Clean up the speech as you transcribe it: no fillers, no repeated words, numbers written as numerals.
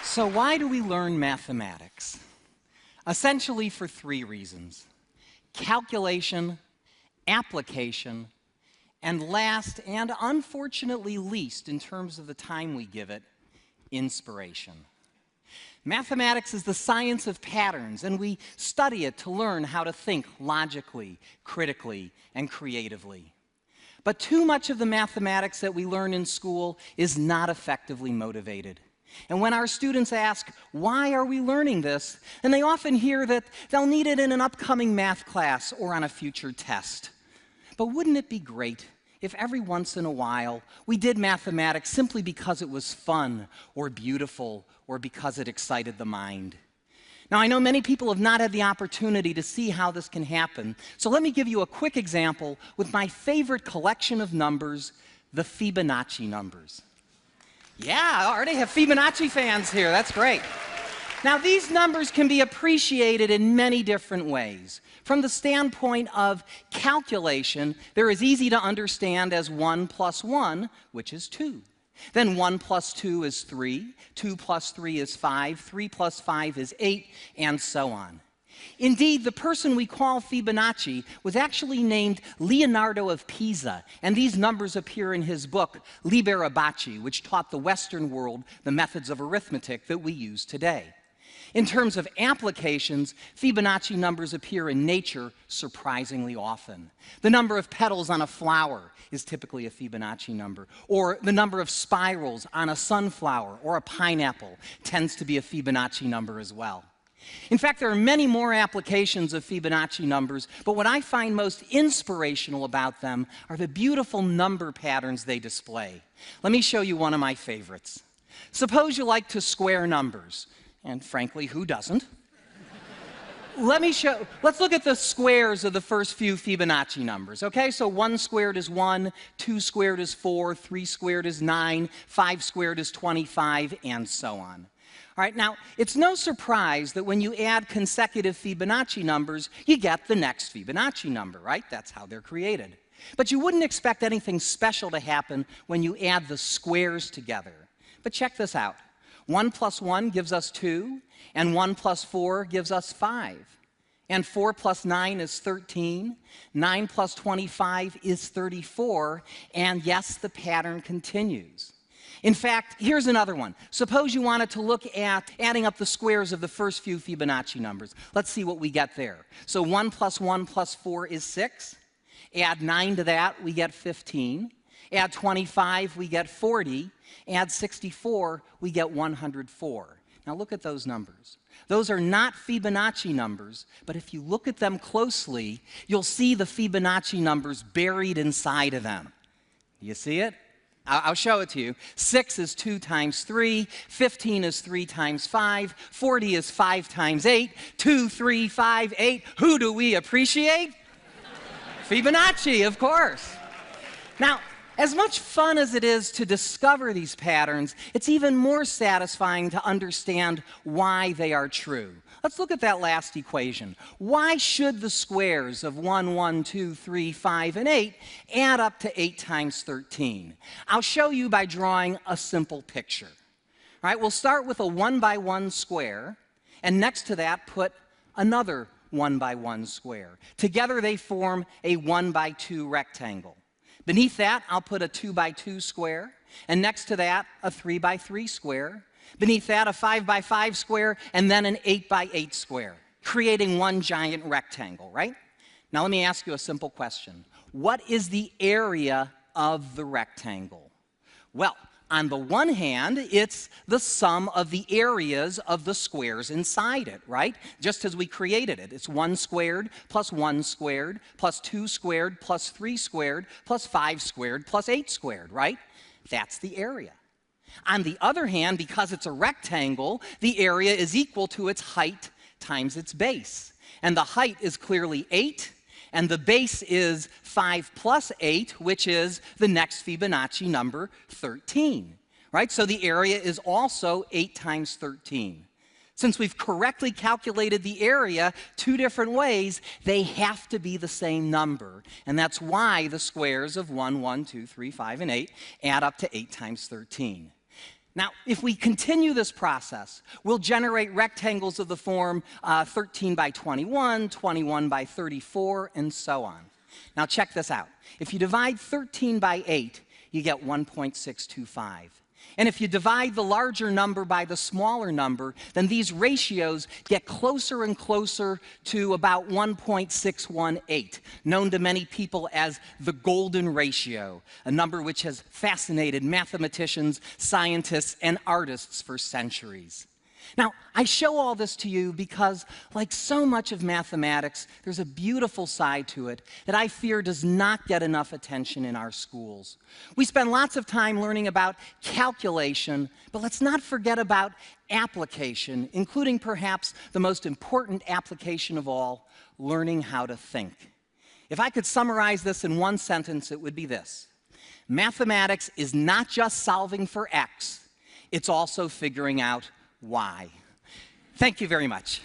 So why do we learn mathematics? Essentially for three reasons: calculation, application, and last, and unfortunately least in terms of the time we give it, inspiration. Mathematics is the science of patterns, and we study it to learn how to think logically, critically, and creatively. But too much of the mathematics that we learn in school is not effectively motivated. And when our students ask, why are we learning this? And they often hear that they'll need it in an upcoming math class or on a future test. But wouldn't it be great if every once in a while we did mathematics simply because it was fun or beautiful or because it excited the mind? Now, I know many people have not had the opportunity to see how this can happen, so let me give you a quick example with my favorite collection of numbers, the Fibonacci numbers. Yeah, I already have Fibonacci fans here. That's great. Now, these numbers can be appreciated in many different ways. From the standpoint of calculation, they're as easy to understand as 1 plus 1, which is 2. Then 1 plus 2 is 3, 2 plus 3 is 5, 3 plus 5 is 8, and so on. Indeed, the person we call Fibonacci was actually named Leonardo of Pisa, and these numbers appear in his book, Liber Abaci, which taught the Western world the methods of arithmetic that we use today. In terms of applications, Fibonacci numbers appear in nature surprisingly often. The number of petals on a flower is typically a Fibonacci number, or the number of spirals on a sunflower or a pineapple tends to be a Fibonacci number as well. In fact, there are many more applications of Fibonacci numbers, but what I find most inspirational about them are the beautiful number patterns they display. Let me show you one of my favorites. Suppose you like to square numbers, and frankly, who doesn't? Let's look at the squares of the first few Fibonacci numbers, okay? So 1 squared is 1, 2 squared is 4, 3 squared is 9, 5 squared is 25, and so on. All right, now, it's no surprise that when you add consecutive Fibonacci numbers, you get the next Fibonacci number, right? That's how they're created. But you wouldn't expect anything special to happen when you add the squares together. But check this out. 1 plus 1 gives us 2, and 1 plus 4 gives us 5. And 4 plus 9 is 13, 9 plus 25 is 34, and yes, the pattern continues. In fact, here's another one. Suppose you wanted to look at adding up the squares of the first few Fibonacci numbers. Let's see what we get there. So 1 plus 1 plus 4 is 6. Add 9 to that, we get 15. Add 25, we get 40. Add 64, we get 104. Now look at those numbers. Those are not Fibonacci numbers, but if you look at them closely, you'll see the Fibonacci numbers buried inside of them. You see it? I'll show it to you. 6 is 2 times 3, 15 is 3 times 5, 40 is 5 times 8, 2, 3, 5, 8. Who do we appreciate? Fibonacci, of course. Now, as much fun as it is to discover these patterns, it's even more satisfying to understand why they are true. Let's look at that last equation. Why should the squares of 1, 1, 2, 3, 5, and 8 add up to 8 times 13? I'll show you by drawing a simple picture. All right, we'll start with a 1 by 1 square, and next to that put another 1 by 1 square. Together they form a 1 by 2 rectangle. Beneath that, I'll put a 2 by 2 square, and next to that, a 3 by 3 square. Beneath that, a 5 by 5 square, and then an 8 by 8 square, creating one giant rectangle, right? Now let me ask you a simple question. What is the area of the rectangle? Well, on the one hand, it's the sum of the areas of the squares inside it, right? Just as we created it. It's 1 squared plus 1 squared plus 2 squared plus 3 squared plus 5 squared plus 8 squared, right? That's the area. On the other hand, because it's a rectangle, the area is equal to its height times its base. And the height is clearly 8, and the base is 5 plus 8, which is the next Fibonacci number, 13. Right? So the area is also 8 times 13. Since we've correctly calculated the area 2 different ways, they have to be the same number. And that's why the squares of 1, 1, 2, 3, 5, and 8 add up to 8 times 13. Now, if we continue this process, we'll generate rectangles of the form 13 by 21, 21 by 34, and so on. Now, check this out. If you divide 13 by 8, you get 1.625. And if you divide the larger number by the smaller number, then these ratios get closer and closer to about 1.618, known to many people as the golden ratio, a number which has fascinated mathematicians, scientists, and artists for centuries. Now, I show all this to you because, like so much of mathematics, there's a beautiful side to it that I fear does not get enough attention in our schools. We spend lots of time learning about calculation, but let's not forget about application, including perhaps the most important application of all, learning how to think. If I could summarize this in one sentence, it would be this: mathematics is not just solving for X, it's also figuring out why. Thank you very much.